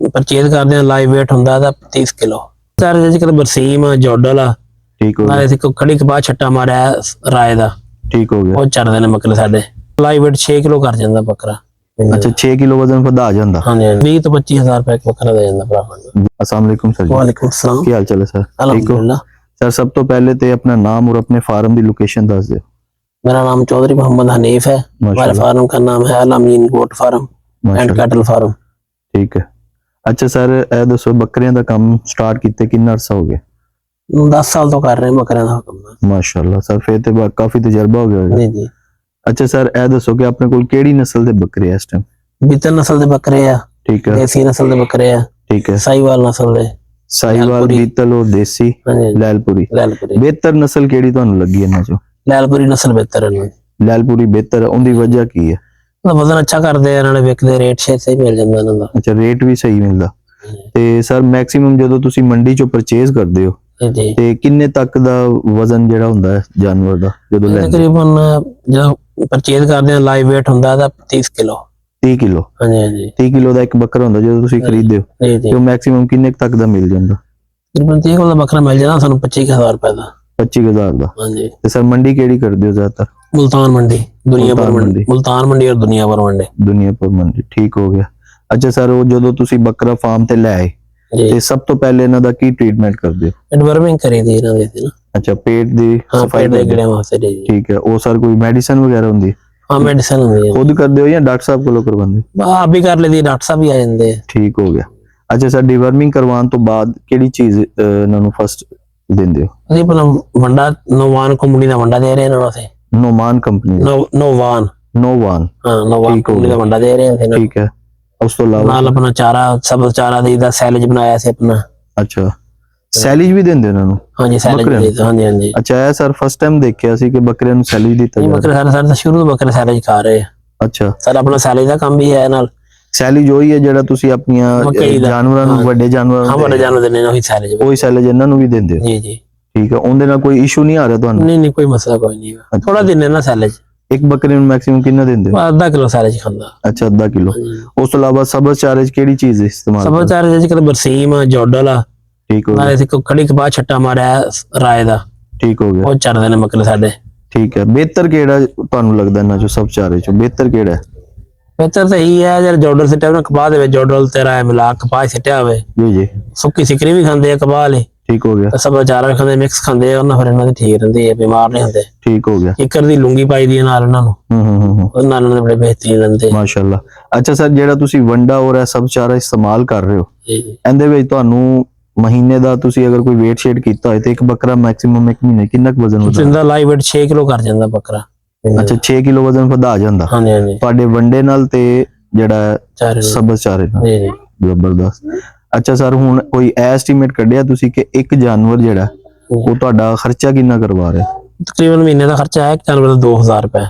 Purchase करते हैं live wait होंगे 30 किलो। सर अजकल बरसीम जोडल ठीक हो गया। खड़ी कपाह छट्टा मारा राय का ठीक हो गया। वो चलते हैं बकरे साडे। लाइव वेट 6 किलो कर जाता बकरा। अच्छा 6 किलो वजन वधा जांदा। हाँ जी 20 तो 25 हज़ार रुपए एक बकरा दे जाता भरावां। अस्सलाम वालेकुम सर जी। वालेकुम सलाम। ਕੀ ਹਾਲ ਚਾਲ ਹੈ सर? ठीक हो अल्हम्दुलिल्लाह। सर? सब तो पहले ते अपना नाम और अपने फार्म की लोकेशन दस दो। मेरा नाम चौधरी मोहम्मद हनीफ है। हमारे माशाल्लाह फार्म का नाम है अल अमीन गोट फार्म एंड माशाल्लाह कैटल फार्म। ठीक है। अच्छा सर ਇਹ ਦੱਸੋ ਬੱਕਰੀਆਂ ਦਾ ਕੰਮ ਸਟਾਰਟ ਕੀਤੇ ਕਿੰਨਾ ਅਰਸਾ ਹੋ ਗਿਆ? 10 साल तो कर रहे हैं बकरियां का काम। ਮਾਸ਼ਾਅੱਲਾ ਸਰ ਫਿਰ ਤੇ ਕਾਫੀ ਤਜਰਬਾ ਹੋ ਗਿਆ ਹੋਵੇਗਾ। जी जी। ਅੱਛਾ ਸਰ ਇਹ ਦੱਸੋ ਕਿ ਆਪਣੇ ਕੋਲ ਕਿਹੜੀ ਨਸਲ ਦੇ ਬੱਕਰੇ ਆ ਇਸ ਟਾਈਮ? बीतल नस्ल के बकरे है, ठीक है देसी नस्ल के बकरे है, ठीक है। साहिवाल नस्ल के। ਸਾਈਵਾਲ लैलपुरी। ਬੀਤਲ ਔਰ ਦੇਸੀ हाँ जी ਲੈਲਪੁਰੀ। लैलपुरी। ਬਿਹਤਰ ਨਸਲ ਕਿਹੜੀ ਤੁਹਾਨੂੰ ਲੱਗੀ ਇਹਨਾਂ ਚੋਂ? लैलपुरी नस्ल बेहतर है। ਲੈਲਪੁਰੀ ਬਿਹਤਰ ਉਹਦੀ ਵਜ੍ਹਾ ਕੀ ਹੈ? वजन अच्छा करते हैं, विकते रेट शेट सही मिल जाता इन्हां दा। ਅੱਛਾ ਰੇਟ ਵੀ ਸਹੀ ਮਿਲਦਾ। ਤੇ ਸਰ ਮੈਕਸਿਮਮ ਜਦੋਂ ਤੁਸੀਂ ਮੰਡੀ ਚੋਂ ਪਰਚੇਜ਼ ਕਰਦੇ ਹੋ जी ਤੇ ਕਿੰਨੇ ਤੱਕ ਦਾ ਵਜ਼ਨ ਜਿਹੜਾ ਹੁੰਦਾ ਹੈ ਜਾਨਵਰ ਦਾ ਜਦੋਂ ਲੈਂਦੇ? तकरीबन जो परचेज करते हैं लाइव वेट होंगे 30 किलो। 30 ਕਿਲੋ। हाँ जी हाँ जी 30 ਕਿਲੋ ਦਾ ਇੱਕ ਬੱਕਰਾ ਹੁੰਦਾ ਜਦੋਂ ਤੁਸੀਂ ਖਰੀਦਦੇ ਹੋ जी ਤੇ जी। ਉਹ ਮੈਕਸਿਮਮ ਕਿੰਨੇ ਕੁ ਤੱਕ ਦਾ ਮਿਲ ਜਾਂਦਾ? तकरीबन 30 किलो का बकरा मिल जाना सानू 25,000 रुपए का। 25,000 ਦਾ। हाँ जी। ਤੇ ਸਰ ਮੰਡੀ ਕਿਹੜੀ ਕਰਦੇ ਹੋ ਜ਼ਿਆਦਾਤਰ? मुल्तान मंडी, दुनिया भर मुल्तान मंडी, मंडी। मुल्तान मंडी और दुनिया भर मंडी। ਦੁਨੀਆਪੁਰ ਮੰਡੀ। ਠੀਕ ਹੋ ਗਿਆ। ਅੱਛਾ ਸਰ ਉਹ ਜਦੋਂ ਤੁਸੀਂ ਬੱਕਰਾ ਫਾਰਮ ਤੇ ਲੈ ਆਏ जी ਤੇ ਸਭ ਤੋਂ ਪਹਿਲੇ ਇਹਨਾਂ ਦਾ ਕੀ ਟ੍ਰੀਟਮੈਂਟ ਕਰਦੇ ਹੋ? एडवर्मिंग करी थी इन्हां दी ना। ਅੱਛा पेट ਦੀ हाँ ਸਫਾਈ पेट दे ਕਰਦੇ कीड़े ਹੋ? वास्ते जी। ਠੀਕ ਹੈ। ਉਹ ਸਰ ਕੋਈ ਮੈਡੀਸਨ ਵਗੈਰਾ ਹੁੰਦੀ ਹੈ? हाँ मेडिसिन होंदी है। ਖੁਦ ਕਰਦੇ ਹੋ ਜਾਂ ਡਾਕਟਰ ਸਾਹਿਬ ਕੋਲੋਂ ਕਰਵਾਉਂਦੇ ਹੋ? आप भी कर लेती, डॉक्टर साहब भी आ जाते हैं। ਠੀਕ ਹੋ ਗਿਆ। ਅੱਛਾ ਸਰ ਡਿਵਰਮਿੰਗ ਕਰਵਾਉਣ ਤੋਂ ਬਾਅਦ ਕਿਹੜੀ ਚੀਜ਼ ਇਹਨਾਂ ਨੂੰ ਫਸਟ ਦਿੰਦੇ ਹੋ? ਅਸੀਂ ਪਹਿਲਾਂ ਵੰਡਾ ਨੋਵਾਨ ਕੰਪਨੀ ਦਾ ਵੰਡਾ ਦੇ ਰਹੇ ਇਹਨਾਂ ਨੂੰ ਅਸੀਂ। ਨੋਮਾਨ ਕੰਪਨੀ ਦਾ? ਨੋਵਾਨ। ਨੋਵਾਨ। ਹਾਂ ਨੋਵਾਨ ਠੀਕ ਹੋ ਕੰਪਨੀ ਦਾ ਗਿਆ। ਵੰਡਾ ਦੇ ਰਹੇ ਹਾਂ। ਠੀਕ ਹੈ। ਉਸ ਤੋਂ ਇਲਾਵਾ ਨਾਲ ਆਪਣਾ ਚਾਰਾ ਸਬਜ਼ ਚਾਰਾ ਦੇਈਦਾ, ਸੈਲਜ ਬਣਾਇਆ ਸੀ ਆਪਣਾ। ਅੱਛਾ ਸੈਲਿਜ ਵੀ ਦਿੰਦੇ ਉਹਨਾਂ ਨੂੰ? ਹਾਂਜੀ ਸੈਲਜ ਬੱਕਰਿਆਂ ਨੂੰ? ਦੇਈਦਾ। ਹਾਂਜੀ ਹਾਂਜੀ। ਅੱਛਾ ਇਹ ਸਰ ਫਸਟ ਟਾਈਮ ਦੇਖਿਆ ਸੀ ਕਿ ਬੱਕਰਿਆਂ ਨੂੰ ਸੈਲਿਜ ਦਿੱਤਾ ਨਹੀਂ ਜਾਂਦਾ? ਬੱਕਰੇ ਸਾਰੇ ਸ਼ੁਰੂ ਤੋਂ ਬੱਕਰੇ ਸੈਲਜ ਖਾ ਰਹੇ ਆ। ਅੱਛਾ ਸਰ ਆਪਣਾ ਸੈਲਜ ਦਾ ਕੰਮ ਵੀ ਹੈ ਨਾਲ। ਸੈਲਿਜ ਉਹੀ ਹੈ ਜਿਹੜਾ ਤੁਸੀਂ ਆਪਣੀਆਂ ਮਕਈ ਦਾ। ਜਾਨਵਰਾਂ ਨੂੰ ਵੱਡੇ ਜਾਨਵਰਾਂ ਹਾਂ ਨੂੰ ਵੱਡੇ ਦੇ ਜਾਨਵਰ ਦੇ ਨੇ ਉਹੀ ਸੈਲਜ। ਉਹੀ ਸੈਲਿਜ ਇਹਨਾਂ ਨੂੰ ਵੀ ਦਿੰਦੇ ਹੋ? ਜੀ ਜੀ। ਠੀਕ ਹੈ। ਉਹਦੇ ਨਾਲ ਕੋਈ ਇਸ਼ੂ ਨਹੀਂ ਆ ਰਿਹਾ ਤੁਹਾਨੂੰ? ਨਹੀਂ ਨਹੀਂ ਕੋਈ ਮਸਲਾ ਕੋਈ ਨਹੀਂ। ਥੋੜਾ ਦਿਨ ਨਾ ਸੈਲਜ। ਇੱਕ ਬੱਕਰੇ ਨੂੰ ਮੈਕਸਿਮਮ ਕਿੰਨਾ ਦਿੰਦੇ ਹੋ? ਅੱਧਾ ਕਿਲੋ ਸੈਲਜ ਖਾਂਦਾ। ਅੱਛਾ ਅੱਧਾ ਕਿਲੋ। ਉਸ ਤੋਂ ਇਲਾਵਾ ਸਬਜ਼ ਚਾਰੇ ਚ ਕਿਹੜੀ ਚੀਜ਼ ਇਸਤੇਮਾਲ ਸਬਜ਼ ਚਾਰੇ ਅੱਜ ਕੱਲ ਬਰਸੀਮ ਜੋਡਲ ਠੀਕ ਹੋ ਨਾਲੇ ਖੜੀ ਕਪਾਹ ਛੱਟਾ ਮਾਰਿਆ ਰਾਏ ਦਾ ਠੀਕ ਹੋ ਗਿਆ। ਉਹ ਚਰਦੇ ਨੇ ਬੱਕਰੇ ਸਾਡੇ। ਠੀਕ ਹੈ। ਬਿਹਤਰ ਕਿਹੜਾ ਤੁਹਾਨੂੰ ਲੱਗਦਾ ਇਹਨਾਂ ਚੋਂ ਸਭ ਚਾਰੇ ਚੋਂ ਬਿਹਤਰ ਕਿਹੜਾ ਹੈ? ਬਿਹਤਰ ਤਾਂ ਇਹੀ ਹੈ ਜਦ ਜੋਡਲ ਸਿੱਟਿਆ ਹੋਵੇ ਕਪਾਹ ਦੇ ਵਿੱਚ ਜੋਡਲ ਤੇ ਰਾਏ ਮਿਲਾ ਕਪਾਹ ਸਿੱਟਿਆ ਹੋਵੇ। ਜੀ ਜੀ ਸੁੱਕੀ ਸਿਕਰੀ ਵੀ ਖਾਂਦੇ ਆ ਕਪਾਹ ਵਾਲੇ ਠੀਕ ਹੋ ਗਿਆ। ਤੇ ਸਭ ਚਾਰਾ ਵੀ ਖਾਂਦੇ ਮਿਕਸ ਖਾਂਦੇ ਆ ਉਹਨਾਂ ਫਿਰ ਇਹਨਾਂ ਦੀ ਠੀਕ ਰਹਿੰਦੀ ਹੈ ਬਿਮਾਰ ਨਹੀਂ ਹੁੰਦੇ। ਠੀਕ ਹੋ ਗਿਆ। ਇੱਕਰ ਦੀ ਲੂੰਗੀ ਪਾਈ ਦੀ ਨਾਲ ਇਹਨਾਂ ਨੂੰ ਉਹਦੇ ਨਾਲ ਇਹਨਾਂ ਦੇ ਬੜੇ ਬਿਹਤਰੀਨ ਰਹਿੰਦੇ। ਮਾਸ਼ਾਅੱਲਾ। ਅੱਛਾ ਸਰ ਜਿਹੜਾ ਤੁਸੀਂ ਵੰਡਾ ਔਰ ਇਹ ਸਭ ਚਾਰਾ ਇਸਤੇਮਾਲ ਕਰ ਰਹੇ ਹੋ ਇਹਦੇ ਵਿੱਚ ਤੁਹਾਨੂੰ ਮਹੀਨੇ ਦਾ ਤੁਸੀਂ ਅਗਰ ਕੋਈ weight ਸ਼ੇਡ ਕੀਤਾ ਹੋਏ ਤੇ ਇੱਕ ਬੱਕਰਾ ਮੈਕਸਿਮਮ ਇੱਕ ਮਹੀਨੇ ਕਿੰਨਾ ਕੁ ਵਜ਼ਨ ਵਧਾ? ਜਿੰਦਾ ਲਾਈਵ weight 6 ਕਿਲੋ ਕਰ ਜਾਂਦਾ ਬੱਕਰਾ। ਅੱਛਾ 6 ਕਿਲੋ ਵਜ਼ਨ ਵਧਾ ਜਾਂਦਾ ਹਾਂਜੀ ਹਾਂਜੀ ਤੁਹਾਡੇ ਵੰਡੇ ਨਾਲ ਤੇ ਜਿਹੜਾ ਚਾਰੇ ਸਬਜ਼ ਚਾਰੇ ਨਾਲ? ਜੀ ਜੀ। ਜ਼ਬਰਦਸਤ। ਅੱਛਾ ਸਰ ਹੁਣ ਕੋਈ ਐਸਟੀਮੇਟ ਕੱਢਿਆ ਤੁਸੀਂ ਕਿ ਇੱਕ ਜਾਨਵਰ ਜਿਹੜਾ ਉਹ ਤੁਹਾਡਾ ਖਰਚਾ ਕਿੰਨਾ ਕਰਵਾ ਰਿਹਾ? ਤਕਰੀਬਨ ਮਹੀਨੇ ਦਾ ਖਰਚਾ ਹੈ ਜਾਨਵਰ ਦਾ 2000 ਰੁਪਏ।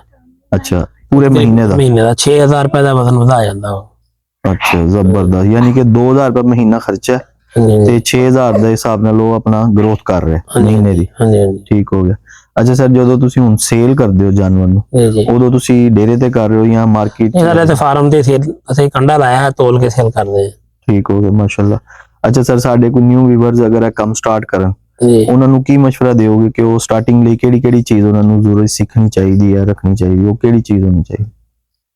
ਅੱਛਾ ਪੂਰੇ ਮਹੀਨੇ ਦਾ? ਮਹੀਨੇ ਦਾ 6000 ਰੁਪਏ ਦਾ ਵਜ਼ਨ ਵਧਾ ਜਾਂਦਾ ਉਹ। ਅੱਛਾ ਜ਼ਬਰਦਸਤ। ਯਾਨੀ ਕਿ 2000 ਰੁਪਏ ਮਹੀਨਾ ਖਰਚਾ ਤੇ 6000 ਦੇ ਹਿਸਾਬ ਨਾਲ ਉਹ ਆਪਣਾ ਗਰੋਥ ਕਰ ਰਿਹਾ ਮਹੀਨੇ ਦੀ। ਹਾਂਜੀ ਹਾਂਜੀ ਠੀਕ ਹੋ ਗਿਆ। ਅੱਛਾ ਸਰ ਜਦੋਂ ਤੁਸੀਂ ਹੁਣ ਸੇਲ ਕਰਦੇ ਹੋ ਜਾਨਵਰ ਨੂੰ ਜੀ ਜੀ। ਉਦੋਂ ਤੁਸੀਂ ਡੇਰੇ ਤੇ ਕਰ ਰਹੇ ਹੋ ਜਾਂ ਮਾਰਕੀਟ? ਇਹਨਾਂ ਦੇ ਫਾਰਮ ਤੇ ਸੇਲ ਅਸੀਂ ਕੰਡਾ ਲਾਇਆ ਹੈ ਤੋਲ ਕੇ ਸੇਲ ਕਰਦੇ ਹਾਂ। ਠੀਕ ਹੋ ਗਿਆ ਮਾਸ਼ਾਅੱਲਾ। ਅੱਛਾ ਸਰ ਸਾਡੇ ਕੋਈ ਨਿਊ ਵੀਵਰਸ ਅਗਰ ਇਹ ਕੰਮ ਸਟਾਰਟ ਕਰਨ ਜੀ ਉਹਨਾਂ ਨੂੰ ਕੀ ਮਸ਼ਵਰਾ ਦਿਓਗੇ ਕਿ ਉਹ ਸਟਾਰਟਿੰਗ ਲਈ ਕਿਹੜੀ ਕਿਹੜੀ ਚੀਜ਼ ਉਹਨਾਂ ਨੂੰ ਜ਼ਰੂਰ ਸਿੱਖਣੀ ਚਾਹੀਦੀ ਹੈ ਰੱਖਣੀ ਚਾਹੀਦੀ ਉਹ ਕਿਹੜੀ ਚੀਜ਼ ਹੋਣੀ ਚਾਹੀਦੀ?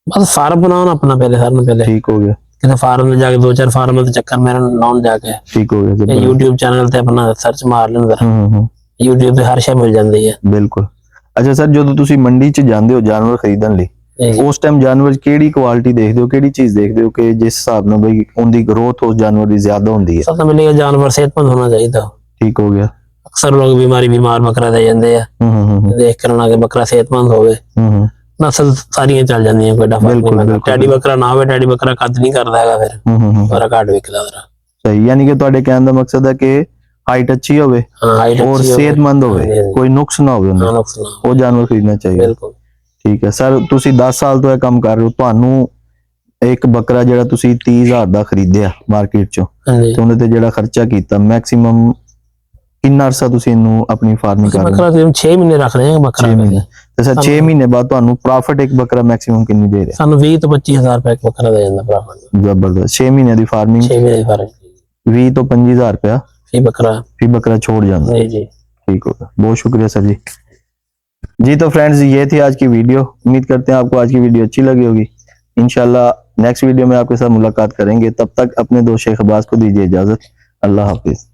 ਬਸ ਫਾਰਮ ਬਣਾਉਣਾ ਆਪਣਾ ਪਹਿਲੇ ਸਾਰਿਆਂ ਨੂੰ ਪਹਿਲੇ। ਠੀਕ ਹੋ ਗਿਆ। ਕਿਤੇ ਫਾਰਮ ਤੇ ਜਾ ਕੇ 2-4 ਫਾਰਮਾਂ ਤੇ ਚੱਕਰ ਮਾਰਨ ਲਾਉਣ ਜਾ ਕੇ ਠੀਕ ਹੋ ਗਿਆ। YouTube ਚੈਨਲ ਤੇ ਆਪਣਾ ਸਰਚ ਮਾਰ ਲੈਂਦਾ। YouTube ਤੇ ਹਰ ਸ਼ੈ ਮਿਲ ਜਾਂਦੀ ਹੈ। ਬਿਲਕੁਲ। ਅੱਛਾ ਸਰ ਜਦੋਂ ਤੁਸੀਂ ਮੰਡੀ 'ਚ ਜਾਂਦੇ ਹੋ ਜਾਨਵਰ ਖਰੀਦਣ ਲਈ ਉਸ ਟਾਈਮ ਜਾਨਵਰ ਕਿਹੜੀ ਕੁਆਲਿਟੀ ਦੇਖਦੇ ਹੋ ਕਿਹੜੀ ਚੀਜ਼ ਦੇਖਦੇ ਹੋ ਕਿ ਜਿਸ ਹਿਸਾਬ ਨਾਲ ਬਈ ਉਹਦੀ ਗਰੋਥ ਉਸ ਜਾਨਵਰ ਦੀ ਜ਼ਿਆਦਾ ਹੁੰਦੀ ਹੈ? ਸਭ ਤੋਂ ਪਹਿਲੇ ਜਾਨਵਰ ਸਿਹਤਮੰਦ ਹੋਣਾ ਚਾਹੀਦਾ। ਠੀਕ ਹੋ ਗਿਆ। ਅਕਸਰ ਲੋਕ ਬਿਮਾਰ ਬੱਕਰਾ ਦੇ ਜਾਂਦੇ ਆ ਦੇਖ ਕਰਨਾ ਕਿ ਬੱਕਰਾ ਸਿਹਤਮੰਦ ਹੋਵੇ ਨਸਲ ਸਾਰੀਆਂ ਚੱਲ ਜਾਂਦੀਆਂ ਕੋਈ ਡਫਾ ਨਹੀਂ। ਟੈਡੀ ਬੱਕਰਾ ਨਾ ਹੋਵੇ ਟੈਡੀ ਬੱਕਰਾ ਕੱਦ ਨਹੀਂ ਕਰਦਾ ਹੈਗਾ ਫਿਰ ਬੜਾ ਘੱਟ ਵਿਕਦਾ ਉਹਦਾ। ਸਹੀ ਯਾਨੀ ਕਿ ਤੁਹਾਡੇ ਕਹਿਣ ਦਾ ਮਕਸਦ ਹੈ ਕਿ ਹਾਈਟ ਅੱਛੀ ਹੋਵੇ ਔਰ ਸਿਹਤਮੰਦ ਹੋਵੇ ਕੋਈ ਨੁਕਸ ਨਾ ਹੋਵੇ ਉਹ ਜਾਨਵਰ ਖਰੀਦਣਾ ਚਾਹੀਦਾ। ਬਿਲਕੁਲ ਠੀਕ ਹੈ ਸਰ ਤੁਸੀਂ 10 ਸਾਲ ਤੋਂ ਇਹ ਕੰਮ ਕਰ ਰਹੇ ਹੋ ਤੁਹਾਨੂੰ ਇੱਕ ਬੱਕਰਾ ਜਿਹੜਾ ਤੁਸੀਂ 30,000 ਦਾ ਖਰੀਦਿਆ ਮਾਰਕੀਟ ਚੋਂ ਤੇ ਉਹਦੇ ਤੇ ਜਿਹੜਾ ਖਰਚਾ ਕੀਤਾ ਮੈਕਸਿਮਮ ਕਿੰਨਾ ਅਰਸਾ ਤੁਸੀਂ ਇਹਨੂੰ ਆਪਣੀ ਫਾਰਮਿੰਗ ਕਰ ਰਹੇ ਹੋ? ਬੱਕਰਾ 6 ਮਹੀਨੇ ਰੱਖ ਰਹੇ ਹਾਂ ਬੱਕਰਾ 6 ਮਹੀਨੇ ਤੇ ਸਰ 6 ਮਹੀਨੇ ਬਾਅਦ ਤੁਹਾਨੂੰ ਪ੍ਰੋਫਿਟ ਇੱਕ ਬੱਕਰਾ ਮੈਕਸਿਮਮ ਕਿੰਨੀ ਦੇ ਰਿਹਾ? ਸਾਨੂੰ 20 ਤੋਂ 25000 ਰੁਪਏ ਇੱਕ ਬੱਕਰਾ ਦੇ ਜਾਂਦਾ ਭਰਾਵਾਂ। ਜ਼ਬਰਦਸਤ। 6 ਮਹੀਨੇ ਦੀ ਫਾਰਮਿੰਗ 6 ਮਹੀਨੇ ਦੀ ਫਾਰਮ 20 ਤੋਂ 25000 रुपया फिर बकरा छोड़ जाना। जी जी ठीक होगा, बहुत शुक्रिया सर जी। जी तो फ्रेंड्स ये थी आज की वीडियो। उम्मीद करते हैं आपको आज की वीडियो अच्छी लगी होगी। इंशाल्लाह नेक्स्ट वीडियो में आपके साथ मुलाकात करेंगे। तब तक अपने दोस्त शेख अब्बास को दीजिए इजाजत। अल्लाह हाफिज।